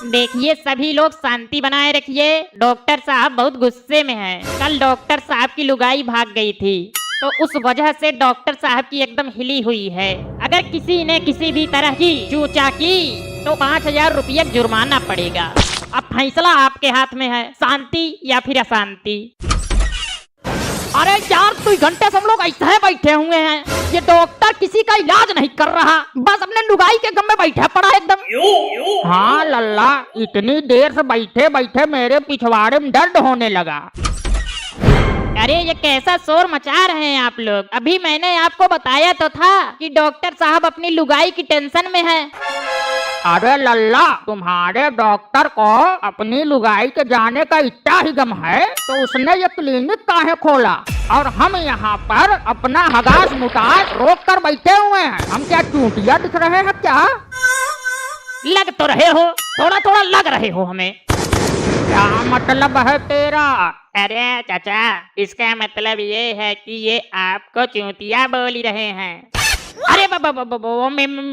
देखिए सभी लोग शांति बनाए रखिए। डॉक्टर साहब बहुत गुस्से में हैं। कल डॉक्टर साहब की लुगाई भाग गई थी तो उस वजह से डॉक्टर साहब की एकदम हिली हुई है। अगर किसी ने किसी भी तरह की चूचा की तो 5000 रुपये जुर्माना पड़ेगा। अब फैसला आपके हाथ में है, शांति या फिर अशांति। अरे यार 2 घंटे से हम लोग ऐसे बैठे हुए हैं, ये डॉक्टर किसी का इलाज नहीं कर रहा, बस अपने लुगाई के गम में बैठा पड़ा एकदम। हाँ लल्ला, इतनी देर से बैठे बैठे मेरे पिछवाड़े में दर्द होने लगा। अरे ये कैसा शोर मचा रहे हैं आप लोग? अभी मैंने आपको बताया तो था कि डॉक्टर साहब अपनी लुगाई की टेंशन में है। अरे लल्ला, तुम्हारे डॉक्टर को अपनी लुगाई के जाने का इतना ही गम है तो उसने ये क्लिनिक काहे खोला और हम यहाँ पर अपना हगास मुटास रोक कर बैठे हुए हैं। हम क्या चूंटिया दिख रहे हैं क्या? लग तो रहे हो, थोड़ा थोड़ा लग रहे हो हमें। क्या मतलब है तेरा? अरे चाचा, इसका मतलब ये है कि ये आपको चूतिया बोल रहे हैं। अरे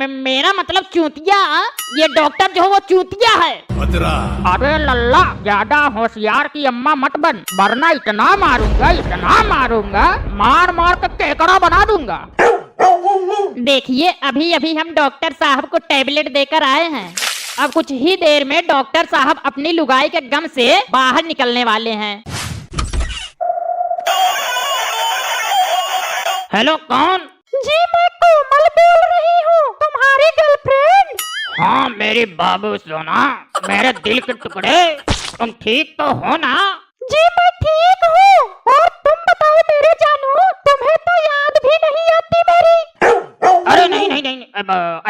मेरा मतलब चूतिया, ये डॉक्टर जो है वो चूतिया है। अरे लल्ला, ज्यादा होशियार की अम्मा मत बन, वरना इतना मारूंगा मार मार कर केकड़ा बना दूंगा। देखिए अभी अभी हम डॉक्टर साहब को टैबलेट देकर आए हैं। अब कुछ ही देर में डॉक्टर साहब अपनी लुगाई के गम से बाहर निकलने वाले हैं। हेलो, कौन? जी मैं कोमल बोल रही हूँ, तुम्हारी गर्लफ्रेंड। हाँ मेरी बाबू सोना, मेरे दिल के टुकड़े, तुम ठीक तो हो ना? जी मैं ठीक हूँ, और तुम बताओ मेरे जानू, तुम्हें तो याद भी नहीं आती मेरी? अरे नहीं,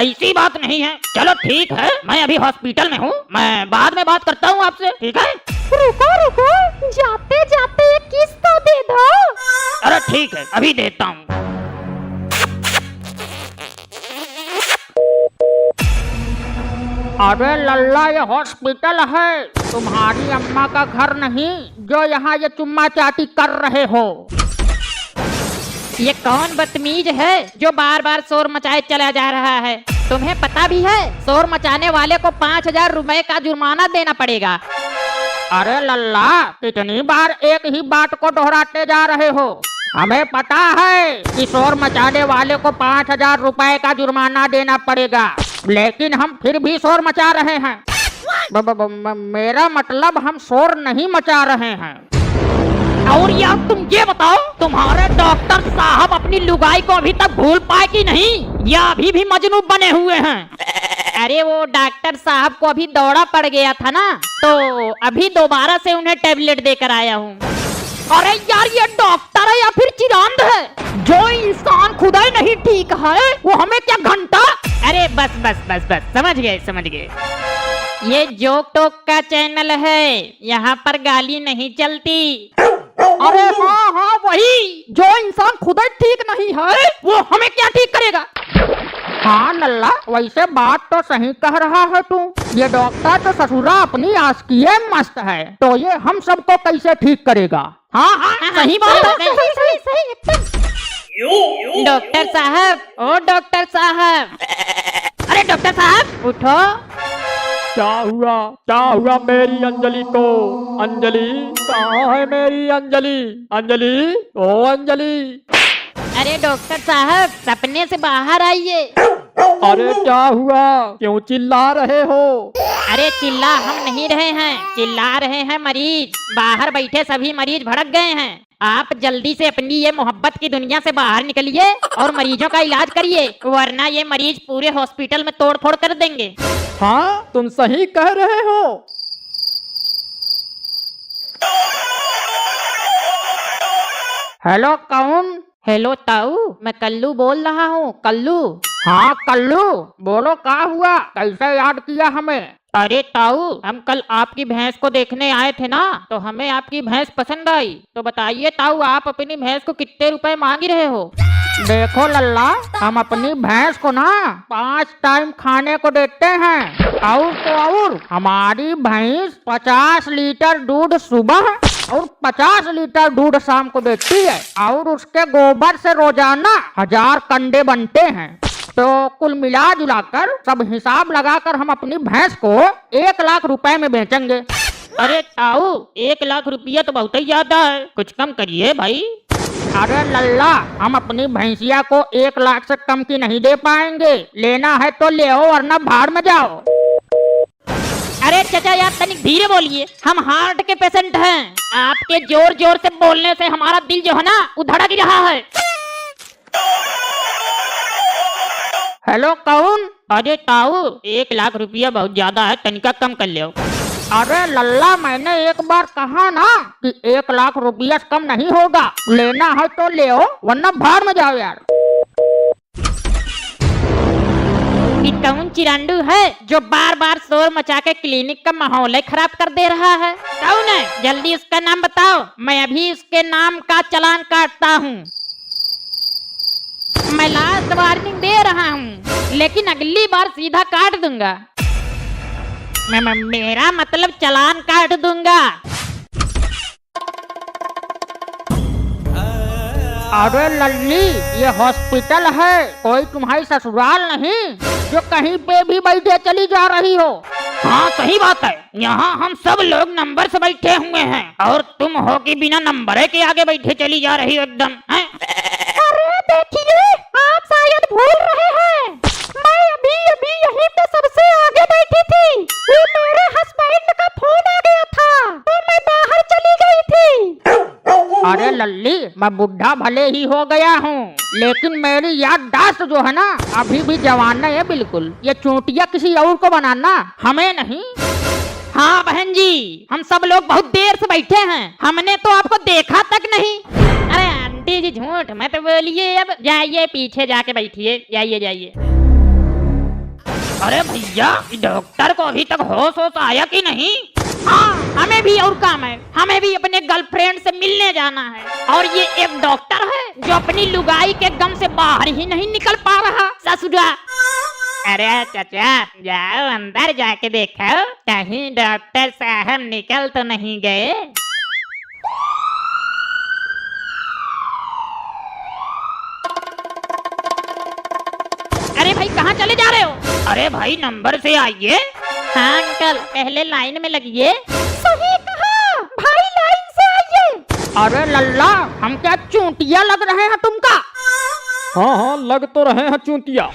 ऐसी बात नहीं है। चलो ठीक है, मैं अभी हॉस्पिटल में हूँ, मैं बाद में बात करता हूँ आपसे, ठीक है? रुको, जाते जाते एक किस तो दे दो। अरे ठीक है, अभी देता हूँ। अरे लल्ला, ये हॉस्पिटल है, तुम्हारी अम्मा का घर नहीं जो यहाँ ये चुम्मा चाटी कर रहे हो। ये कौन बदतमीज है जो बार बार शोर मचाए चला जा रहा है? तुम्हें पता भी है शोर मचाने वाले को 5000 रुपए का जुर्माना देना पड़ेगा। अरे लल्ला, कितनी बार एक ही बात को दोहराते जा रहे हो? हमें पता है कि शोर मचाने वाले को 5000 रुपए का जुर्माना देना पड़ेगा, लेकिन हम फिर भी शोर मचा रहे हैं। मेरा मतलब हम शोर नहीं मचा रहे हैं। और यार तुम ये बताओ, तुम्हारे डॉक्टर साहब अपनी लुगाई को अभी तक भूल पाए कि नहीं, या अभी भी मजनू बने हुए हैं? अरे वो डॉक्टर साहब को अभी दौरा पड़ गया था ना, तो अभी दोबारा से उन्हें टैबलेट देकर आया हूँ। अरे यार, ये डॉक्टर है या फिर चिरांद है? जो इंसान खुद ही नहीं ठीक है वो हमें क्या घंटा? अरे बस समझ गए। ये जोक टोक का चैनल है, यहाँ पर गाली नहीं चलती। अरे हाँ वही, जो इंसान खुद ही ठीक नहीं है वो हमें क्या ठीक करेगा? हाँ लल्ला, वैसे बात तो सही कह रहा है तू। ये डॉक्टर तो ससुरा अपनी आस्किए मस्त है, तो ये हम सबको कैसे ठीक करेगा? हाँ सही बात है, सही एकदम। डॉक्टर साहब, ओ डॉक्टर साहब, अरे डॉक्टर साहब उठो। क्या हुआ मेरी अंजलि को? अंजलि कहाँ है मेरी अंजलि? ओ अंजलि। अरे डॉक्टर साहब, सपने से बाहर आइए। अरे क्या हुआ, क्यों चिल्ला रहे हो? अरे चिल्ला हम नहीं रहे हैं, चिल्ला रहे हैं मरीज। बाहर बैठे सभी मरीज भड़क गए हैं। आप जल्दी से अपनी ये मोहब्बत की दुनिया से बाहर निकलिए और मरीजों का इलाज करिए, वरना ये मरीज पूरे हॉस्पिटल में तोड़-फोड़ कर देंगे। हाँ तुम सही कह रहे हो। हेलो कौन? हेलो ताऊ, मैं कल्लू बोल रहा हूँ। कल्लू? हाँ कल्लू, बोलो क्या हुआ, कैसे याद किया हमें? अरे ताऊ, हम कल आपकी भैंस को देखने आए थे ना, तो हमें आपकी भैंस पसंद आई। तो बताइए ताऊ, आप अपनी भैंस को कितने रुपए मांग रहे हो? देखो लल्ला, हम अपनी भैंस को ना 5 टाइम खाने को देते हैं, और हमारी भैंस 50 लीटर दूध सुबह और 50 लीटर दूध शाम को देती है, और उसके गोबर से रोजाना 1000 कंडे बनते हैं। तो कुल मिला जुलाकर सब हिसाब लगाकर हम अपनी भैंस को 1 लाख रुपए में बेचेंगे। अरे ताऊ 1 लाख रुपया तो बहुत ही ज्यादा है, कुछ कम करिए भाई। अरे लल्ला, हम अपनी भैंसिया को 1 लाख से कम की नहीं दे पाएंगे। लेना है तो ले आओ वरना भाड़ में जाओ। अरे चाचा यार तनिक धीरे बोलिए, हम हार्ट के पेशेंट हैं। आपके जोर जोर से बोलने से हमारा दिल जो है ना वो धड़क रहा है। हेलो कौन? अरे ताऊ 1 लाख रुपया बहुत ज्यादा है, तनिका कम कर लो। अरे लल्ला, मैंने एक बार कहा ना कि 1 लाख रुपया से कम नहीं होगा। लेना है तो ले आओ वरना भाड़ में जाओ यार। ये कौन चिरांडू है जो बार बार शोर मचा के क्लिनिक का माहौल ही खराब कर दे रहा है? कौन है? जल्दी उसका नाम बताओ, मैं अभी उसके नाम का चालान काटता हूँ। मैं लास्ट वार्निंग दे रहा हूँ, लेकिन अगली बार सीधा काट दूंगा। मेरा मतलब चालान काट दूंगा। अरे लल्ली, ये हॉस्पिटल है, कोई तुम्हारी ससुराल नहीं जो कहीं पे भी बैठे चली जा रही हो। हाँ सही बात है, यहाँ हम सब लोग नंबर से बैठे हुए हैं और तुम हो कि बिना नंबर के आगे बैठे चली जा रही हो एकदम। अरे देखिए, आप शायद भूल रहे हैं, मैं अभी अभी यहीं पे सबसे आगे बैठी थी। वो मेरे हस्बैंड का फोन आ गया था तो मैं बाहर चली गई थी। अरे लल्ली, मैं बुढ़ा भले ही हो गया हूँ, लेकिन मेरी याददाश्त जो है ना अभी भी जवान है बिल्कुल। ये चोटिया किसी और को बनाना, हमें नहीं। हाँ बहन जी, हम सब लोग बहुत देर से बैठे हैं, हमने तो आपको देखा तक नहीं। अरे आंटी जी झूठ मत बोलिए, अब जाइए पीछे जाके बैठिए, जाइए जाइए। अरे भैया, डॉक्टर को अभी तक होश आया कि नहीं? हाँ, हमें भी और काम है, हमें भी अपने गर्लफ्रेंड से मिलने जाना है। और ये एक डॉक्टर है जो अपनी लुगाई के गम से बाहर ही नहीं निकल पा रहा। ससुरा, अरे चाचा जाओ अंदर जाके देखो कहीं डॉक्टर साहब निकल तो नहीं गए। अरे भाई कहाँ चले जा रहे हो? अरे भाई नंबर से आइए। हाँ अंकल, पहले लाइन में लगिए। सही कहा भाई, लाइन से आइए। अरे लल्ला, हम क्या चूंटिया लग रहे हैं तुमका? हाँ हाँ, लग तो रहे हैं चूंटिया।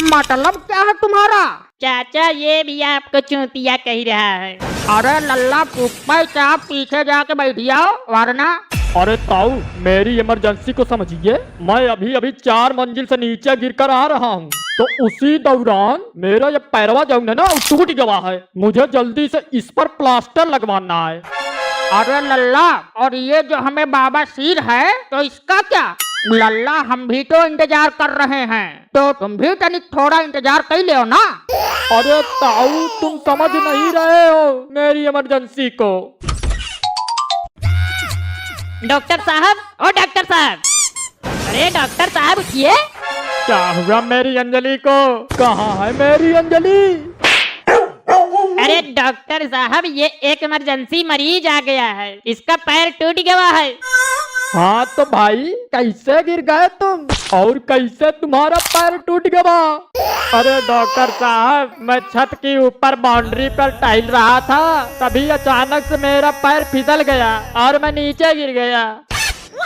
मतलब क्या है तुम्हारा? चाचा ये भी आपको चूतिया कह रहा है। अरे लल्ला, चुपचाप पीछे जाके बैठ जाओ वरना। अरे ताऊ, मेरी इमरजेंसी को समझिए, मैं अभी अभी 4 मंजिल से नीचे गिरकर आ रहा हूँ, तो उसी दौरान मेरा ये पैरवा जो है ना टूट गया है। मुझे जल्दी से इस पर प्लास्टर लगवाना है। अरे लल्ला, और ये जो हमें बाबा सिर है तो इसका क्या? लल्ला, हम भी तो इंतजार कर रहे हैं, तो तुम भी तनिक थोड़ा इंतजार कर ले ना। अरे ताऊ, तुम समझ नहीं रहे हो मेरी इमरजेंसी को। डॉक्टर साहब, ओ डॉक्टर साहब, अरे डॉक्टर साहब उठिए। क्या हुआ मेरी अंजलि को? कहाँ है मेरी अंजलि? अरे डॉक्टर साहब, ये एक इमरजेंसी मरीज आ गया है, इसका पैर टूट गया है। हाँ तो भाई, कैसे गिर गए तुम और कैसे तुम्हारा पैर टूट गया? अरे डॉक्टर साहब, मैं छत के ऊपर बाउंड्री पर टहल रहा था, तभी अचानक से मेरा पैर फिसल गया और मैं नीचे गिर गया।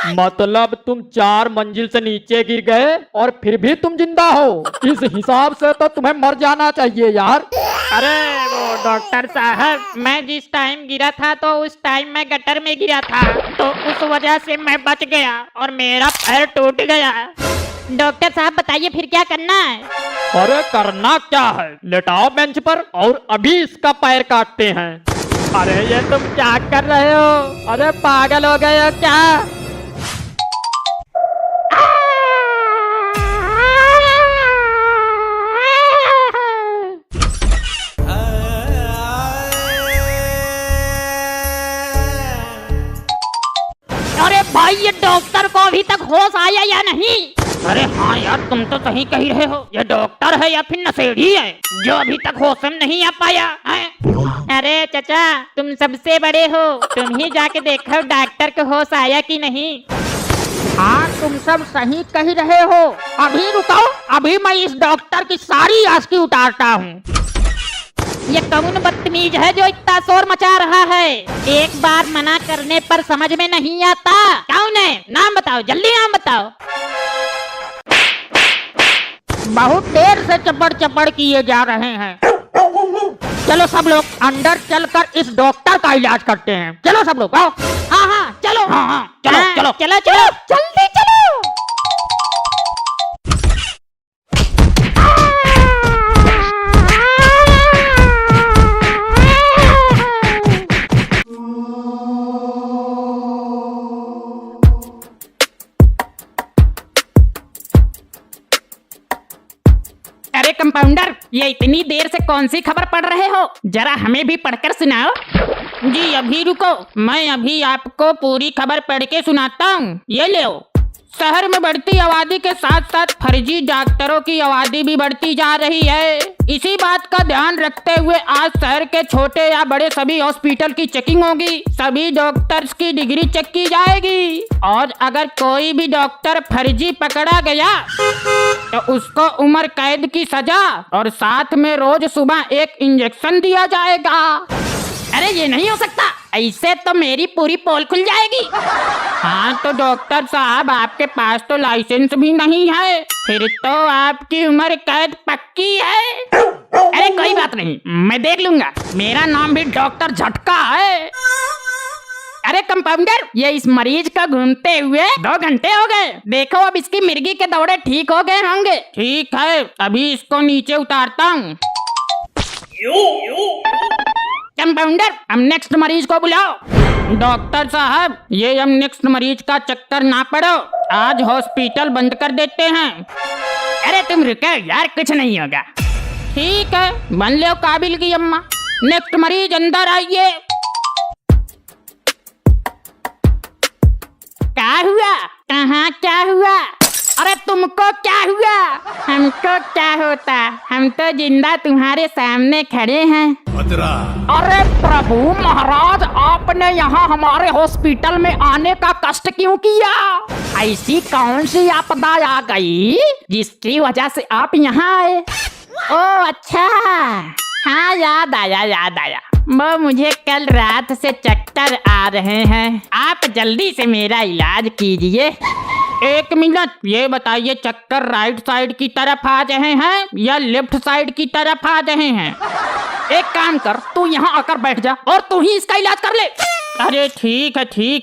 मतलब तुम 4 मंजिल से नीचे गिर गए और फिर भी तुम जिंदा हो? इस हिसाब से तो तुम्हें मर जाना चाहिए यार। अरे वो डॉक्टर साहब, मैं जिस टाइम गिरा था तो उस टाइम मैं गटर में गिरा था, तो उस वजह से मैं बच गया और मेरा पैर टूट गया। डॉक्टर साहब बताइए फिर क्या करना है? अरे करना क्या है, लेटाओ बेंच पर और अभी इसका पैर काटते हैं। अरे ये तुम क्या कर रहे हो? अरे पागल हो गए हो क्या? अरे भाई, ये डॉक्टर को अभी तक होश आया या नहीं? अरे हाँ यार, तुम तो सही कह रहे हो, ये डॉक्टर है या फिर नशेड़ी है जो अभी तक होश में नहीं आ पाया है? अरे चाचा, तुम सबसे बड़े हो, तुम ही जाके देखो डॉक्टर को होश आया कि नहीं। हाँ तुम सब सही कह रहे हो। अभी रुको, अभी मैं इस डॉक्टर की सारी आस्की उतारता हूँ। ये कौन बदतमीज है जो इतना शोर मचा रहा है? एक बार मना करने पर समझ में नहीं आता। कौन है? नाम बताओ, जल्दी नाम बताओ। बहुत देर से चपड़ चपड़ किए जा रहे हैं। चलो सब लोग अंदर चलकर इस डॉक्टर का इलाज करते हैं। चलो सब लोग आओ। हाँ हाँ चलो। हाँ चलो हाँ, चलो चलो चलो जल्दी चलो। अरे कंपाउंडर, ये इतनी देर से कौन सी खबर पढ़ रहे हो? जरा हमें भी पढ़कर सुनाओ। जी अभी रुको, मैं अभी आपको पूरी खबर पढ़ के सुनाता हूँ। ये लो। शहर में बढ़ती आबादी के साथ साथ फर्जी डॉक्टरों की आबादी भी बढ़ती जा रही है। इसी बात का ध्यान रखते हुए आज शहर के छोटे या बड़े सभी हॉस्पिटल की चेकिंग होगी। सभी डॉक्टर्स की डिग्री चेक की जाएगी और अगर कोई भी डॉक्टर फर्जी पकड़ा गया तो उसको उम्र कैद की सजा और साथ में रोज सुबह एक इंजेक्शन दिया जाएगा। अरे ये नहीं हो सकता, ऐसे तो मेरी पूरी पोल खुल जाएगी। हाँ तो डॉक्टर साहब आपके पास तो लाइसेंस भी नहीं है, फिर तो आपकी उम्र कैद पक्की है। अरे कोई बात नहीं, मैं देख लूंगा। मेरा नाम भी डॉक्टर झटका है। अरे कंपाउंडर, ये इस मरीज का घूमते हुए 2 घंटे हो गए। देखो अब इसकी मिर्गी के दौरे ठीक हो गए होंगे। ठीक है, अभी इसको नीचे उतारता हूँ। कंपाउंडर, हम नेक्स्ट मरीज को बुलाओ। डॉक्टर साहब, ये हम नेक्स्ट मरीज का चक्कर ना पड़ो, आज हॉस्पिटल बंद कर देते हैं। अरे तुम रुको यार, कुछ नहीं होगा। ठीक है, बन लो काबिल की अम्मा। नेक्स्ट मरीज अंदर आइए। क्या हुआ? कहाँ क्या हुआ? अरे तुमको क्या हुआ? हमको क्या होता, हम तो जिंदा तुम्हारे सामने खड़े हैं। अरे प्रभु महाराज, आपने यहाँ हमारे हॉस्पिटल में आने का कष्ट क्यों किया? ऐसी कौन सी आपदा आ गई जिसकी वजह से आप यहाँ आए? ओ अच्छा, हाँ याद आया। वो मुझे कल रात से चक्कर आ रहे हैं। आप जल्दी से मेरा इलाज कीजिए। 1 मिनट, ये बताइए चक्कर राइट साइड की तरफ आ रहे हैं या लेफ्ट साइड की तरफ आ रहे हैं? एक काम कर, तू यहाँ आकर बैठ जा और तू ही इसका इलाज कर ले। अरे ठीक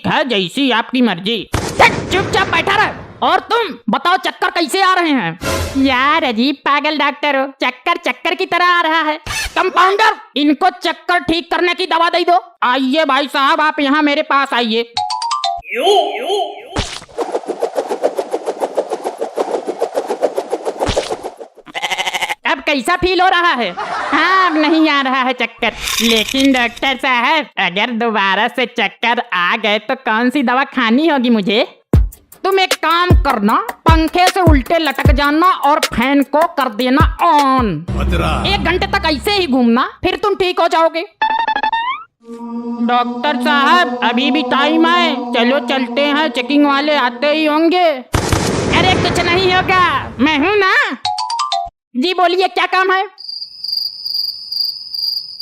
है, जैसी आपकी मर्जी। चुपचाप बैठा रहे। और तुम बताओ, चक्कर कैसे आ रहे हैं? यार अजीब पागल डॉक्टर हो, चक्कर की तरह आ रहा है। कंपाउंडर, इनको चक्कर ठीक करने की दवा दे दो। आइए भाई साहब, आप यहाँ मेरे पास आइए। अब कैसा फील हो रहा है? हाँ अब नहीं आ रहा है चक्कर, लेकिन डॉक्टर साहब अगर दोबारा से चक्कर आ गए तो कौन सी दवा खानी होगी मुझे? तुम एक काम करना, पंखे से उल्टे लटक जाना और फैन को कर देना ऑन। 1 घंटे तक ऐसे ही घूमना, फिर तुम ठीक हो जाओगे। डॉक्टर साहब अभी भी टाइम है, चलो चलते हैं, चेकिंग वाले आते ही होंगे। अरे कुछ नहीं होगा, मैं हूँ ना। जी बोलिए, क्या काम है?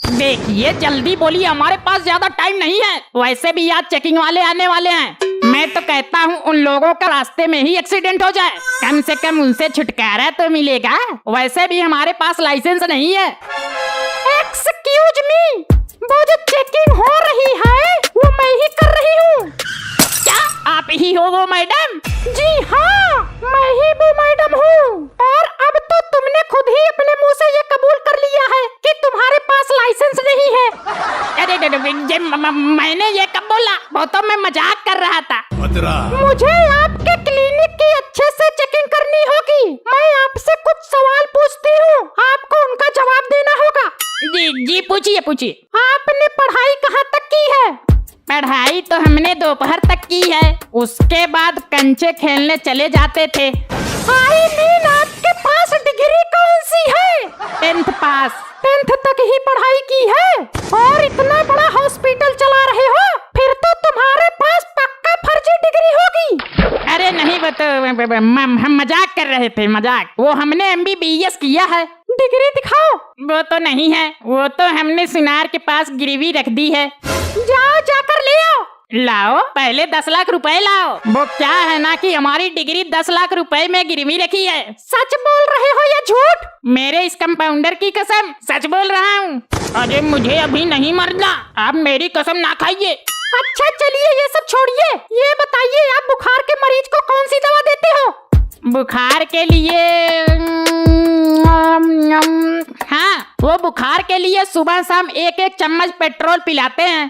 देखिए जल्दी बोलिए, हमारे पास ज्यादा टाइम नहीं है। वैसे भी आज चेकिंग वाले आने वाले हैं। मैं तो कहता हूँ उन लोगों का रास्ते में ही एक्सीडेंट हो जाए, कम से कम उनसे छुटकारा तो मिलेगा। वैसे भी हमारे पास लाइसेंस नहीं है। एक्सक्यूज मी, वो जो चेकिंग हो रही है वो मैं ही कर रही हूँ। क्या आप ही हो वो मैडम? जी हाँ, मैं ही वो मैडम हूँ। और अब तो तुमने खुद ही अपने मुंह से ये कबूल कर लिया है कि तुम्हारे पास लाइसेंस नहीं है। अरे मैंने ये कब बोला? वो तो मैं मजाक कर रहा था। मुझे आपके क्लिनिक की अच्छे से चेकिंग करनी होगी। मैं आपसे कुछ सवाल पूछती हूँ, आपको उनका जवाब देना होगा। जी पूछिए। आपने पढ़ाई कहाँ तक की है? पढ़ाई तो हमने दोपहर तक की है, उसके बाद कंचे खेलने चले जाते थे। आई मीन आपके पास डिग्री कौन सी है? 10th पास। 10th तक ही पढ़ाई की है और इतना बड़ा हॉस्पिटल चला रहे हो, फिर तो तुम्हारे पास पक्का फर्जी डिग्री होगी। अरे हम मजाक कर रहे थे, मजाक। वो हमने MBBS किया है। डिग्री दिखाओ। वो तो नहीं है, वो तो हमने सुनार के पास गिरवी रख दी है। जाओ जाकर ले आओ। लाओ, पहले 10 लाख रुपए लाओ। वो क्या है ना कि हमारी डिग्री 10 लाख रुपए में गिरवी रखी है। सच बोल रहे हो या झूठ? मेरे इस कंपाउंडर की कसम, सच बोल रहा हूँ। अरे मुझे अभी नहीं मरना, आप मेरी कसम ना खाइए। अच्छा चलिए ये सब छोड़िए, ये बताइए आप बुखार के मरीज को कौन सी दवा देते हो? बुखार के लिए हाँ, वो बुखार के लिए सुबह शाम 1-1 चम्मच पेट्रोल पिलाते हैं।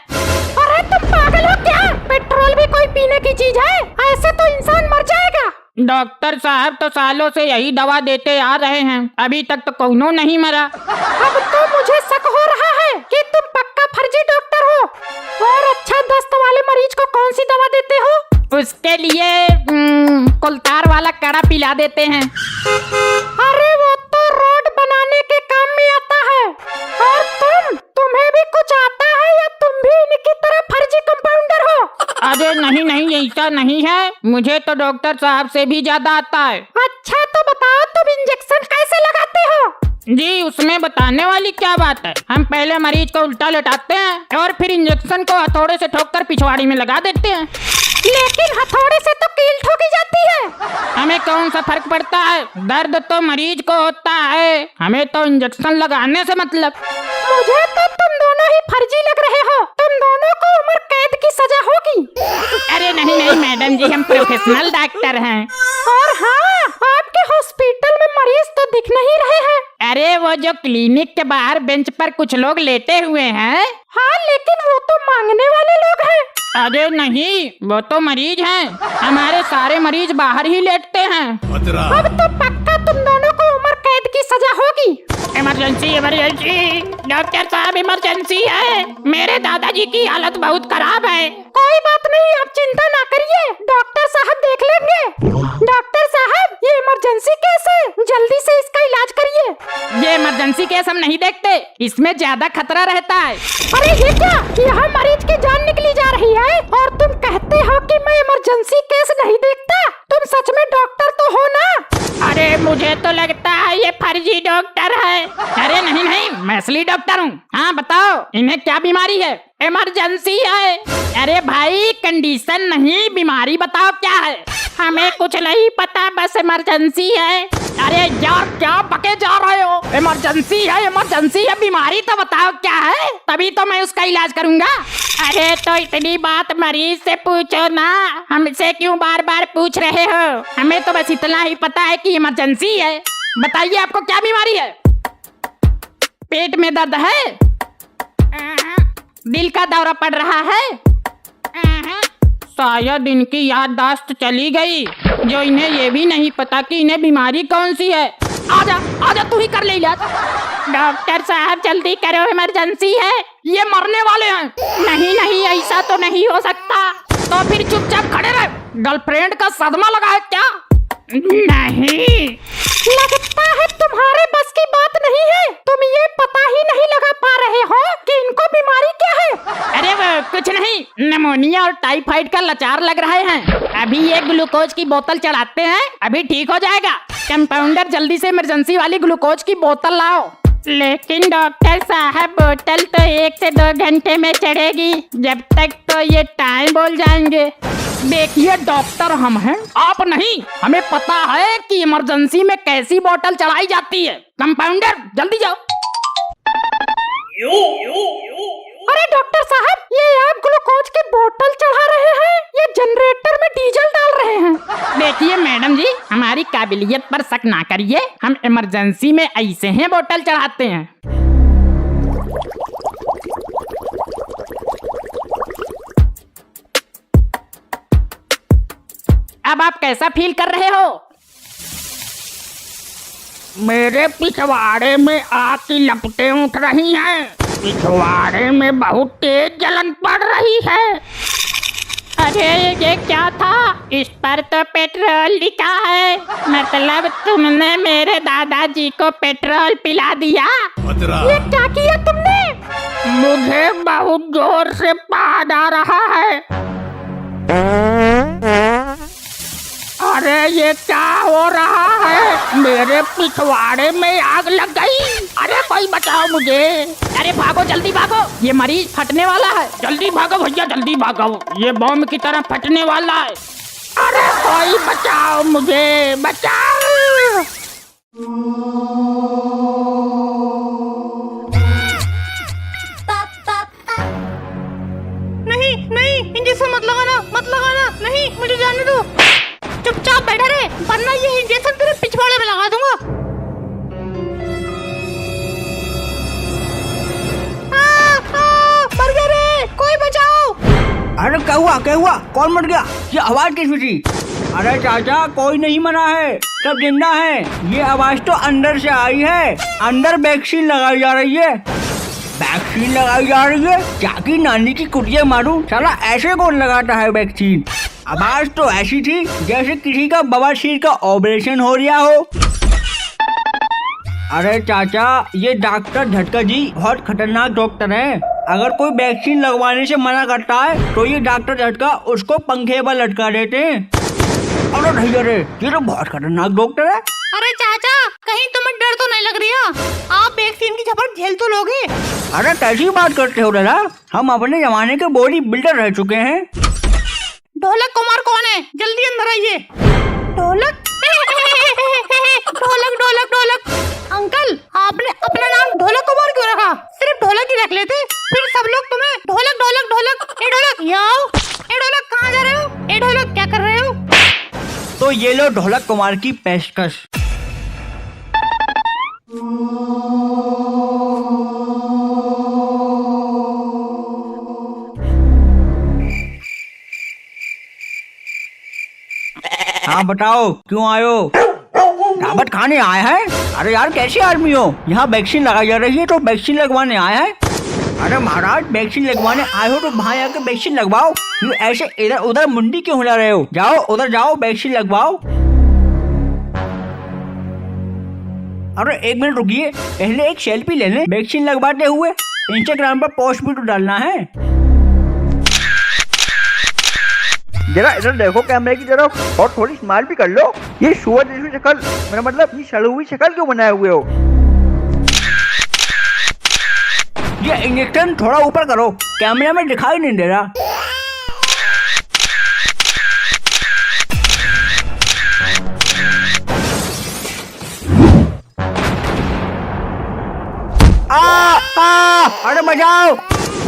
अरे तुम पागल हो क्या? पेट्रोल भी कोई पीने की चीज है? ऐसे तो इंसान मर जाएगा। डॉक्टर साहब तो सालों से यही दवा देते आ रहे हैं, अभी तक तो कौनो नहीं मरा। अब तो मुझे शक हो रहा है कि तुम पक्का फर्जी डॉक्टर हो। और अच्छा दस्त वाले मरीज को कौन सी दवा देते हो? उसके लिए कुलतार वाला काढ़ा पिला देते हैं। अरे वो तो रोड बनाने के काम में आता है। और तुम्हें भी कुछ आता है या तुम भी इनकी तरह फर्जी कंपाउंडर हो? अरे नहीं नहीं, ऐसा नहीं है, मुझे तो डॉक्टर साहब से भी ज्यादा आता है। अच्छा तो बताओ तुम इंजेक्शन कैसे लगाते हो? जी, उसमें बताने वाली क्या बात है। हम पहले मरीज को उल्टा लेटाते हैं और फिर इंजेक्शन को हथौड़े से ठोककर पिछवाड़ी में लगा देते हैं। लेकिन हथौड़े से तो कील ठोकी जाती है। हमें कौन सा फर्क पड़ता है, दर्द तो मरीज को होता है, हमें तो इंजेक्शन लगाने से मतलब। मुझे तो तुम दोनों ही फर्जी लग रहे हो। तुम दोनों को उम्र कैद की सजा होगी। अरे नहीं नहीं मैडम जी, हम प्रोफेशनल डॉक्टर हैं। और हाँ, आपके हॉस्पिटल में मरीज तो दिख नहीं रहे हैं। अरे वो जो क्लिनिक के बाहर बेंच पर कुछ लोग लेटे हुए हैं। हाँ लेकिन वो तो मांगने वाले लोग हैं। अरे नहीं, वो तो मरीज हैं। हमारे सारे मरीज बाहर ही लेटते हैं। अब तो पक्का तुम दोनों को उम्र कैद की सजा होगी। इमरजेंसी इमरजेंसी, डॉक्टर साहब इमरजेंसी है, मेरे दादाजी की हालत बहुत खराब है। कोई बात नहीं, आप चिंता ना करिए, डॉक्टर साहब देख लेंगे। डॉक्टर साहब ये इमरजेंसी केस है, जल्दी से इसका इलाज करिए। ये इमरजेंसी केस हम नहीं देखते, इसमें ज्यादा खतरा रहता है। अरे ये क्या, यहाँ मरीज की जान निकली जा रही है और तुम कहते हो कि मैं इमरजेंसी केस नहीं देखता? तुम सच में डॉक्टर तो हो ना? अरे मुझे तो लगता है ये फर्जी डॉक्टर है। अरे नहीं नहीं, मैं असली डॉक्टर हूँ। हाँ बताओ, इन्हें क्या बीमारी है? इमरजेंसी है। अरे भाई कंडीशन नहीं, बीमारी बताओ क्या है? हमें कुछ नहीं पता, बस इमरजेंसी है। अरे यार क्या बके जा रहे हो? इमरजेंसी है, बीमारी तो बताओ क्या है, तभी तो मैं उसका इलाज करूंगा। अरे तो इतनी बात मरीज से पूछो ना, हमसे क्यों बार बार पूछ रहे हो? हमें तो बस इतना ही पता है कि इमरजेंसी है। बताइए आपको क्या बीमारी है? पेट में दर्द है? दिल का दौरा पड़ रहा है? शायद इनकी याददाश्त चली गई, जो इन्हें ये भी नहीं पता कि इन्हें बीमारी कौन सी है। आजा तू ही कर ले इलाज। डॉक्टर साहब जल्दी करो, इमरजेंसी है, ये मरने वाले हैं। नहीं नहीं, ऐसा तो नहीं हो सकता। तो फिर चुपचाप खड़े रहे। गर्लफ्रेंड का सदमा लगा है क्या? नहीं, लगता है तुम्हारे बस की बात नहीं है। तुम ये पता ही नहीं लगा पा रहे हो कि इनको बीमारी क्या है। अरे वो कुछ नहीं, निमोनिया और टाइफाइड का लाचार लग रहे हैं। अभी ये ग्लूकोज की बोतल चढ़ाते हैं, अभी ठीक हो जाएगा। कंपाउंडर जल्दी से इमरजेंसी वाली ग्लूकोज की बोतल लाओ। लेकिन डॉक्टर साहब बोतल तो 1 से 2 घंटे में चढ़ेगी, जब तक तो ये टाइम बोल जाएंगे। देखिए डॉक्टर हम हैं, आप नहीं। हमें पता है कि इमरजेंसी में कैसी बोतल चढ़ाई जाती है। कंपाउंडर जल्दी जाओ। अरे डॉक्टर साहब, ये आप ग्लूकोज की बोतल चढ़ा रहे हैं, ये जनरेटर में डीजल डाल रहे हैं। देखिए मैडम जी, हमारी काबिलियत पर शक ना करिए, हम इमरजेंसी में ऐसे हैं बोतल चढ़ाते हैं। अब आप कैसा फील कर रहे हो? मेरे पिछवाड़े में आग की लपटें उठ रही हैं। पिछवाड़े में बहुत तेज जलन पड़ रही है। अरे ये क्या था? इस पर तो पेट्रोल लिखा है, मतलब तुमने मेरे दादाजी को पेट्रोल पिला दिया। ये क्या किया तुमने? मुझे बहुत जोर से पाद आ रहा है। अरे ये क्या हो रहा है? मेरे पिछवाड़े में आग लग गई। अरे कोई बचाओ मुझे। अरे भागो जल्दी भागो, ये मरीज फटने वाला है। जल्दी भागो भैया, जल्दी भागो, ये बम की तरह फटने वाला है। अरे कोई बचाओ मुझे, बचाओ। नहीं नहीं, इंजेक्शन मत लगाना, मत लगाना, नहीं, मुझे जाने दो। चुपचाप बैठा रहे, वरना ये इंजेक्शन तेरे पिछवाड़े में लगा दूंगा। मर गया रे, कोई बचाओ। अरे क्या हुआ, क्या हुआ? कौन मर गया? ये आवाज कैसी थी? अरे चाचा, कोई नहीं मरा है, सब जिंदा है। ये आवाज तो अंदर से आई है। अंदर वैक्सीन लगाई जा रही है। वैक्सीन लगाई जा रही है? जाकी नानी की कुटिया मारू, साला ऐसे कौन लगाता है वैक्सीन? आवाज तो ऐसी थी जैसे किसी का बवासीर का ऑपरेशन हो रहा हो। अरे चाचा, ये डॉक्टर झटका जी बहुत खतरनाक डॉक्टर है। अगर कोई वैक्सीन लगवाने से मना करता है तो ये डॉक्टर झटका उसको पंखे पर लटका देते हैं। अरे भैया रे, ये तो बहुत खतरनाक डॉक्टर है। अरे चाचा, कहीं तुम्हें डर तो नहीं लग रहा? आप वैक्सीन की झपट झेल तो लोगे? अरे कैसी बात करते हो दादा, हम अपने जमाने के बॉडी बिल्डर रह चुके हैं। ढोलक कुमार कौन है? जल्दी अंदर आइए। ढोलक ढोलक ढोलक ढोलक। अंकल, आपने अपना नाम ढोलक कुमार क्यों रखा? सिर्फ ढोलक ही रख लेते, फिर सब लोग तुम्हें ढोलक ढोलक ढोलक। ए ढोलक, यहाँ आओ। ए ढोलक, कहाँ जा रहे हो? ए ढोलक, क्या कर रहे हो? तो ये लो ढोलक कुमार की पेशकश। हाँ बताओ, क्यों आए हो? दावत खाने आए हैं? अरे यार, कैसे आदमी हो? यहाँ वैक्सीन लगाई जा रही है तो वैक्सीन लगवाने आए हैं? अरे महाराज, वैक्सीन लगवाने आए हो तो वहाँ आके वैक्सीन लगवाओ। यू ऐसे इधर उधर मुंडी क्यों हिला रहे हो? जाओ उधर जाओ, वैक्सीन लगवाओ। अरे एक मिनट रुकिए, पहले एक सेल्फी ले लें वैक्सीन लगवाते हुए। इंस्टाग्राम पर पोस्ट भी तो डालना है। जरा इधर देखो कैमरे की तरफ और थोड़ी स्माइल भी कर लो। ये सुअर जैसी शक्ल, मेरा मतलब ये सड़ी हुई शक्ल क्यों बनाए हुए हो? ये इंजेक्शन थोड़ा ऊपर करो, कैमरे में दिखाई नहीं दे रहा। अरे बचाओ।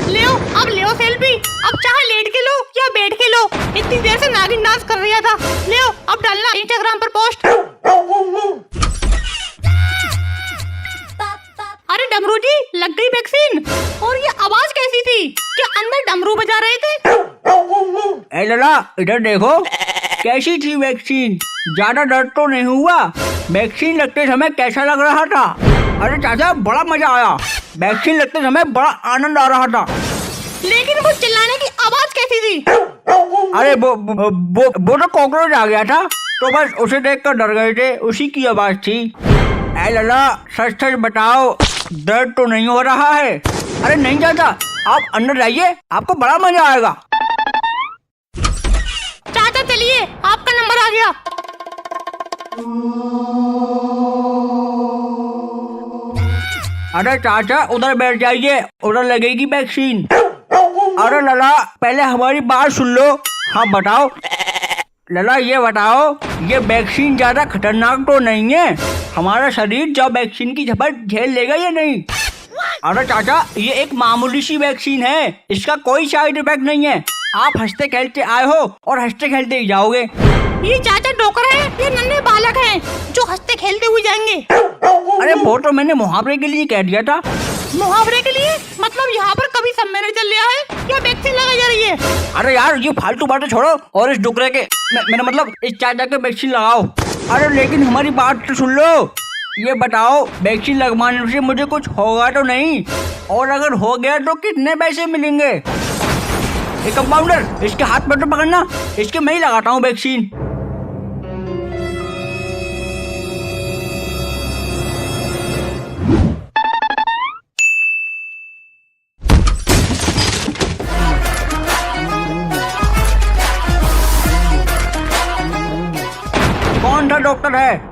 ले अब ले सेल्फी। अब चाहे लेट के लो या बैठ के लो। इतनी देर से नागिन डांस कर रहा था। ले अब डालना इंस्टाग्राम पर पोस्ट। अरे डमरू जी, लग गई वैक्सीन। और ये आवाज कैसी थी? क्या अंदर डमरू बजा रहे थे? ए लला, इधर देखो, कैसी थी वैक्सीन? ज्यादा दर्द तो नहीं हुआ? वैक्सीन लगते समय कैसा लग रहा था? अरे चाचा, बड़ा मजा आया। वैक्सीन लगते समय बड़ा आनंद आ रहा था। लेकिन वो चिल्लाने की आवाज कैसी थी? अरे वो तो कॉकरोच आ गया था, तो बस उसे देखकर डर गए थे, उसी की आवाज थी। ए लला, सच सच बताओ, दर्द तो नहीं हो रहा है? अरे नहीं चाचा, आप अंदर जाइए, आपको बड़ा मजा आएगा। चाचा चलिए, आपका नंबर आ गया। अरे चाचा, उधर बैठ जाइए, उधर लगेगी वैक्सीन। अरे लला, पहले हमारी बात सुन लो। हाँ बताओ लला, ये बताओ, ये वैक्सीन ज्यादा खतरनाक तो नहीं है? हमारा शरीर जब वैक्सीन की झपट झेल लेगा या नहीं? अरे चाचा, ये एक मामूली सी वैक्सीन है, इसका कोई साइड इफेक्ट नहीं है। आप हंसते खेलते आए हो और हंसते खेलते ही जाओगे। ये चाचा डोकर है, ये नन्हे बालक हैं जो हंसते खेलते हुए जाएंगे। अरे वो तो मैंने मुहावरे के लिए कह दिया था। मुहावरे के लिए? मतलब यहाँ पर कभी सम्मेलन चल रहा है या वैक्सीन लगाई जा रही है? अरे यार, ये फालतू बातें छोड़ो और इस डुकरे के मेरा मतलब इस चाचा के वैक्सीन लगाओ। अरे लेकिन हमारी बात तो सुन लो। ये बताओ, वैक्सीन लगवाने से मुझे कुछ होगा तो नहीं? और अगर हो गया तो कितने पैसे मिलेंगे? एक कंपाउंडर, इसके हाथ पर तो पकड़ना, इसके मैं ही लगाता हूँ वैक्सीन।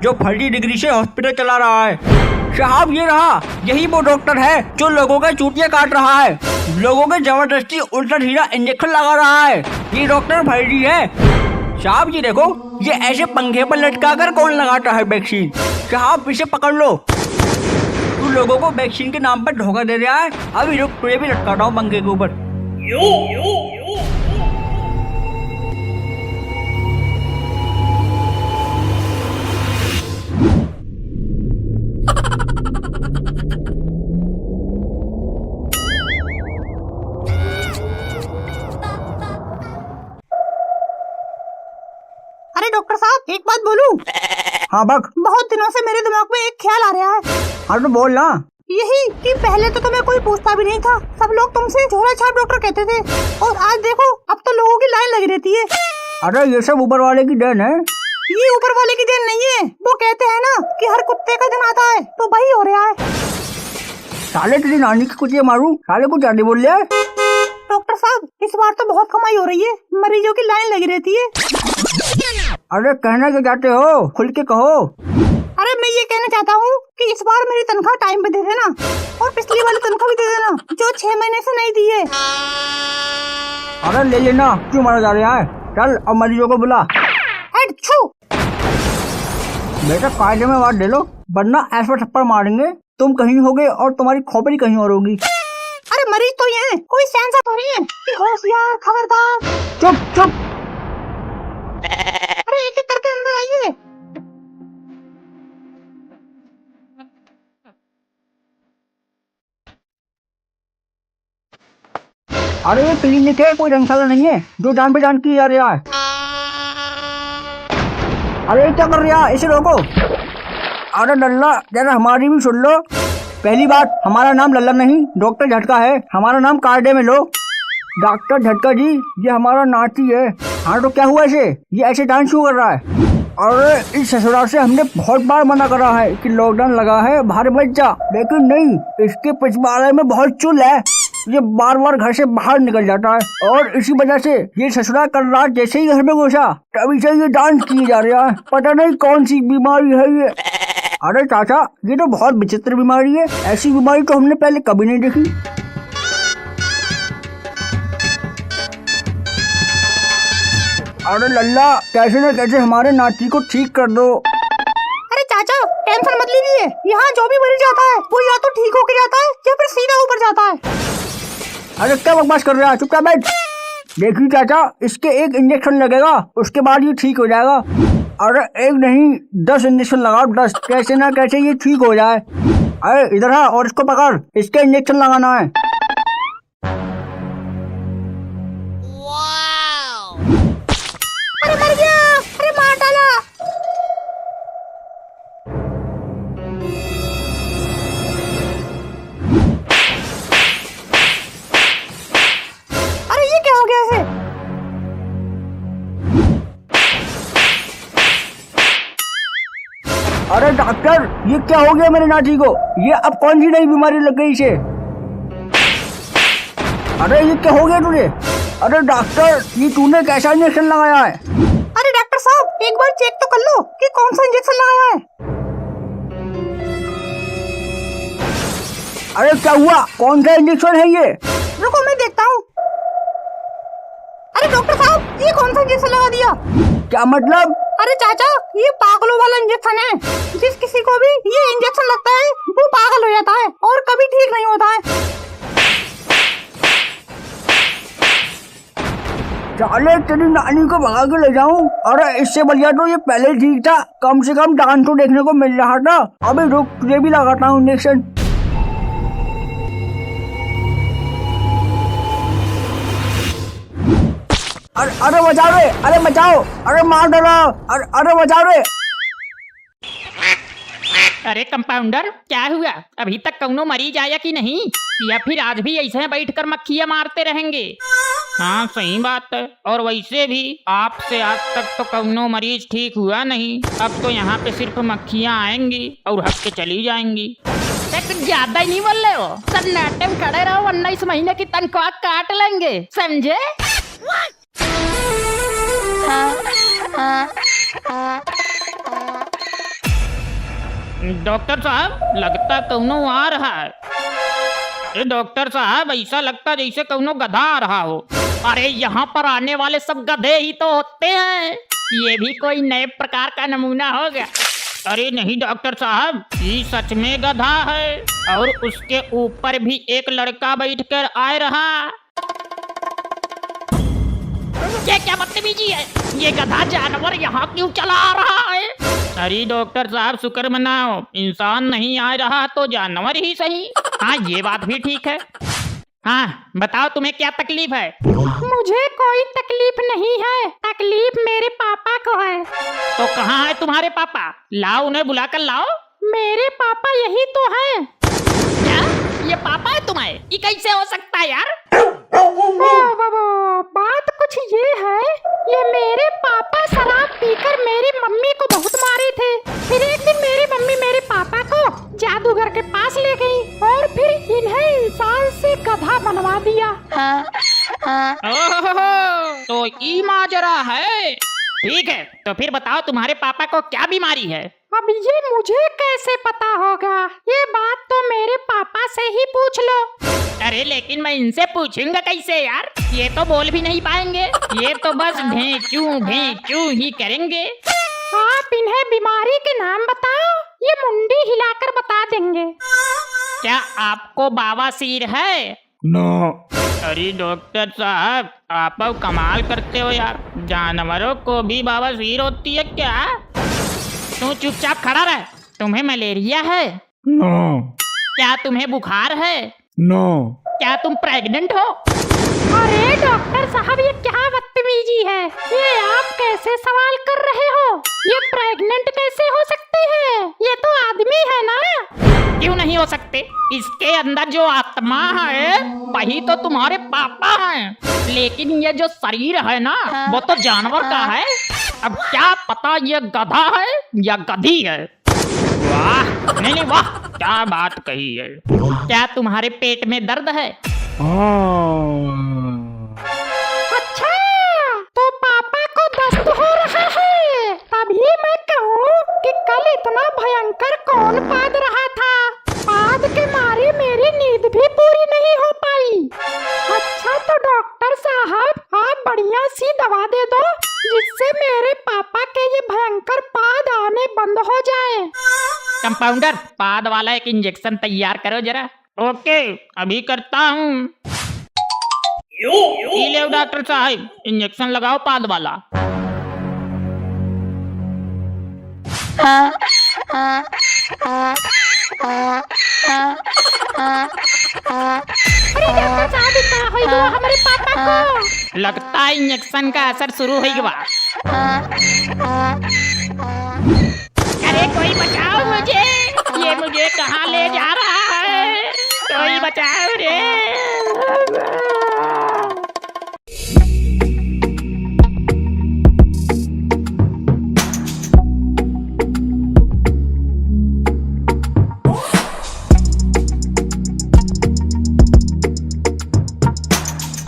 जो फर्जी डिग्री से हॉस्पिटल चला रहा है। साहब ये रहा, यही वो डॉक्टर है जो लोगों के चूतियां काट रहा है, लोगों के जबरदस्ती उल्टा सीधा इंजेक्शन लगा रहा है। ये डॉक्टर फर्जी है। साहब ये देखो, ये ऐसे पंखे पर लटका कर कौन लगाता है वैक्सीन। साहब इसे पकड़ लो, तू लोगों को वैक्सीन के नाम पर धोखा दे रहा है। अभी रुक, तुझे भी लटकाता हूँ पंखे के ऊपर। अरे डॉक्टर साहब, एक बात बोलूं? हाँ बक। बहुत दिनों से मेरे दिमाग में एक ख्याल आ रहा है। हाँ तो बोल ना। यही कि पहले तो तुम्हें कोई पूछता भी नहीं था, सब लोग तुमसे झोला छाप डॉक्टर कहते थे, और आज देखो अब तो लोगों की लाइन लगी रहती है। अरे ये सब ऊपर वाले की देन है। ये ऊपर वाले की देन नहीं है, वो कहते हैं ना कि हर कुत्ते का दिन आता है, तो वही हो रहा है। साले तेरी नानी की कुछ मारू, साले को ज्यादा बोल रहा है। डॉक्टर साहब, इस बार तो बहुत कमाई हो रही है, मरीजों की लाइन लगी रहती है। अरे कहना क्या चाहते हो, खुल के कहो। अरे मैं ये कहना चाहता हूँ कि इस बार मेरी तनख्वाह टाइम पे दे देना, और पिछली वाली तनख्वाह भी दे देना जो 6 महीने से नहीं दी है। अरे ले लेना, क्यों मारा जा रहा है। चल अब मरीजों को बुला। छू। बेटा कायदे में बात ले लो, वरना ऐसा थप्पड़ मारेंगे तुम कहीं होगे और तुम्हारी खोपड़ी कहीं और होगी। अरे मरीज तो ये है, कोई सेंसर तो नहीं है कि होशियार खबरदार। चुप चुप। अरे एक एक करके अंदर आइए। अरे ये क्लिनिक है, कोई धर्मशाला नहीं है जो जान पे जान की जा रहा है। अरे क्या कर रहा है, इसे रोको। अरे लल्ला जरा हमारी भी सुन लो। पहली बात, हमारा नाम लल्ला नहीं डॉक्टर झटका है, हमारा नाम कार्डे में लो। डॉक्टर झटका जी, ये हमारा नाती है। हाँ तो क्या हुआ इसे, ये ऐसे डांस क्यों कर रहा है। अरे इस ससुराल से हमने बहुत बार मना करा है कि लॉकडाउन लगा है बाहर मत जा, लेकिन नहीं, इसके पिछवाड़े में बहुत चुल है, ये बार बार घर से बाहर निकल जाता है, और इसी वजह से ये ससुराल कल रात जैसे ही घर में घुसा तभी से ये डांस किए जा रहा है। पता नहीं कौन सी बीमारी है ये। अरे चाचा, ये तो बहुत विचित्र बीमारी है, ऐसी बीमारी तो हमने पहले कभी नहीं देखी। अरे लल्ला, कैसे न कैसे हमारे नाती को ठीक कर दो। अरे चाचा, टेंशन मत लीजिए, यहाँ जो भी मरीज जाता है वो या तो ठीक होके जाता है या फिर सीधा ऊपर जाता है। अरे क्या बकवास कर रहा है, चुपचाप बैठ। देखिए चाचा, इसके एक इंजेक्शन लगेगा, उसके बाद ये ठीक हो जाएगा। अरे एक नहीं 10 इंजेक्शन लगाओ, 10, कैसे ना कैसे ये ठीक हो जाए। अरे इधर आ और इसको पकड़, इसके इंजेक्शन लगाना है। अरे मर गया, अरे मार डाला। अरे ये क्या हो गया है। अरे डॉक्टर, ये क्या हो गया मेरे नाती को, ये अब कौन सी नई बीमारी लग गई इसे। अरे ये क्या हो गया तुझे। अरे डॉक्टर, ये तूने कैसा इंजेक्शन लगाया है। अरे डॉक्टर साहब, एक बार चेक तो कर लो कि कौन सा इंजेक्शन लगाया है। अरे क्या हुआ, कौन सा इंजेक्शन है ये। रुको मैं देखता हूँ। अरे डॉक्टर साहब, ये कौन सा इंजेक्शन लगा दिया। क्या मतलब। अरे चाचा, ये पागलों वाला इंजेक्शन है, जिस किसी को भी ये इंजेक्शन लगता है वो पागल हो जाता है और कभी ठीक नहीं होता है। चले तेरी नानी को भगा के ले जाऊं। अरे इससे बढ़िया तो ये पहले ठीक था, कम से कम डांस तो देखने को मिल रहा था। अभी रुक, तुझे भी लगाता हूँ इंजेक्शन। अरे बचाओ रे, अरे बचाओ, अरे मार डालो, अरे बचाओ रे। अरे कंपाउंडर, क्या हुआ, अभी तक कौनो मरीज आया कि नहीं, या फिर आज भी ऐसे बैठकर मक्खियां मारते रहेंगे। हाँ सही बात है, और वैसे भी आपसे आज तक तो कौनो मरीज ठीक हुआ नहीं, अब तो यहाँ पे सिर्फ मक्खियां आएंगी और हट के चली जाएंगी। कुछ ज्यादा ही नहीं बोल रहे हो, सन्नाटे में खड़े रहो वरना इस महीने की तनख्वाह काट लेंगे, समझे। डॉक्टर साहब लगता कौनो आ रहा है। अरे डॉक्टर साहब ऐसा लगता जैसे कौनो गधा आ रहा हो। अरे यहाँ पर आने वाले सब गधे ही तो होते हैं, ये भी कोई नए प्रकार का नमूना हो गया। अरे नहीं डॉक्टर साहब, ये सच में गधा है और उसके ऊपर भी एक लड़का बैठकर आ रहा। ये क्या बदतमीजी है, ये गधा जानवर यहाँ क्यों चला आ रहा है? अरे डॉक्टर साहब शुक्र मनाओ, इंसान नहीं आ रहा तो जानवर ही सही। हाँ ये बात भी ठीक है। हाँ बताओ तुम्हें क्या तकलीफ है? मुझे कोई तकलीफ नहीं है, तकलीफ मेरे पापा को है। तो कहाँ है तुम्हारे पापा? लाओ उन्हें बुला कर लाओ। मेरे पापा यही तो हैं। क्या ये पापा है तुम्हारे? ये कैसे हो सकता है यार? बात कुछ ये है, ये मेरे पापा शराब पीकर मेरी मम्मी को बहुत मारे थे। फिर एक दिन मेरी मम्मी मेरे पापा को जादूगर के पास ले गई और फिर इन्हें इंसान से गधा बनवा दिया। ओहो, तो ये माजरा है। ठीक है तो फिर बताओ तुम्हारे पापा को क्या बीमारी है? अब ये मुझे कैसे पता होगा, ये बात तो मेरे पापा से ही पूछ लो। अरे लेकिन मैं इनसे पूछूंगा कैसे यार, ये तो बोल भी नहीं पाएंगे, ये तो बस भेंचू ही करेंगे। आप इन्हें बीमारी के नाम बताओ, ये मुंडी हिलाकर बता देंगे। क्या आपको बवासीर है? नो। अरे डॉक्टर साहब आप कमाल करते हो यार, जानवरों को भी बवासीर होती है क्या? तू चुपचाप खड़ा रह। तुम्हें मलेरिया है? नो। क्या तुम्हें बुखार है? नो। क्या तुम प्रेग्नेंट हो? अरे डॉक्टर साहब ये क्या बदतमीजी है, ये आप कैसे सवाल कर रहे हो? ये प्रेग्नेंट कैसे हो सकते हैं? ये तो आदमी है ना। क्यों नहीं हो सकते? इसके अंदर जो आत्मा है वही तो तुम्हारे पापा हैं, लेकिन ये जो शरीर है ना वो तो जानवर का है। अब क्या पता ये गधा है या गधी है। वाह नहीं वाह, क्या बात कही है। क्या तुम्हारे पेट में दर्द है? अच्छा तो पापा को दस्त हो रहा है, तभी मैं कहूँ कि कल इतना भयंकर कौन पाद रहा था। पाद के मारे मेरी नींद भी पूरी नहीं हो पाई। अच्छा तो डॉक्टर साहब आप बढ़िया सी दवा दे दो जिससे मेरे पापा के ये भयंकर पाद आने बंद हो जाए। कंपाउंडर पाद वाला एक इंजेक्शन तैयार करो जरा। ओके अभी करता हूँ। ले डॉक्टर साहब इंजेक्शन लगाओ पाद वाला। अरे डॉक्टर साहब क्या हो गया हमारे पापा को? लगता है इंजेक्शन का असर शुरू हो गया। अरे कोई बचाओ मुझे, ये मुझे कहाँ ले जा रहा है? कोई बचाओ रे।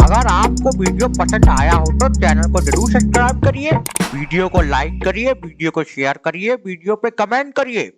अगर आपको वीडियो पसंद आया हो तो चैनल को जरूर सब्सक्राइब करिए, वीडियो को लाइक करिए, वीडियो को शेयर करिए, वीडियो पे कमेंट करिए।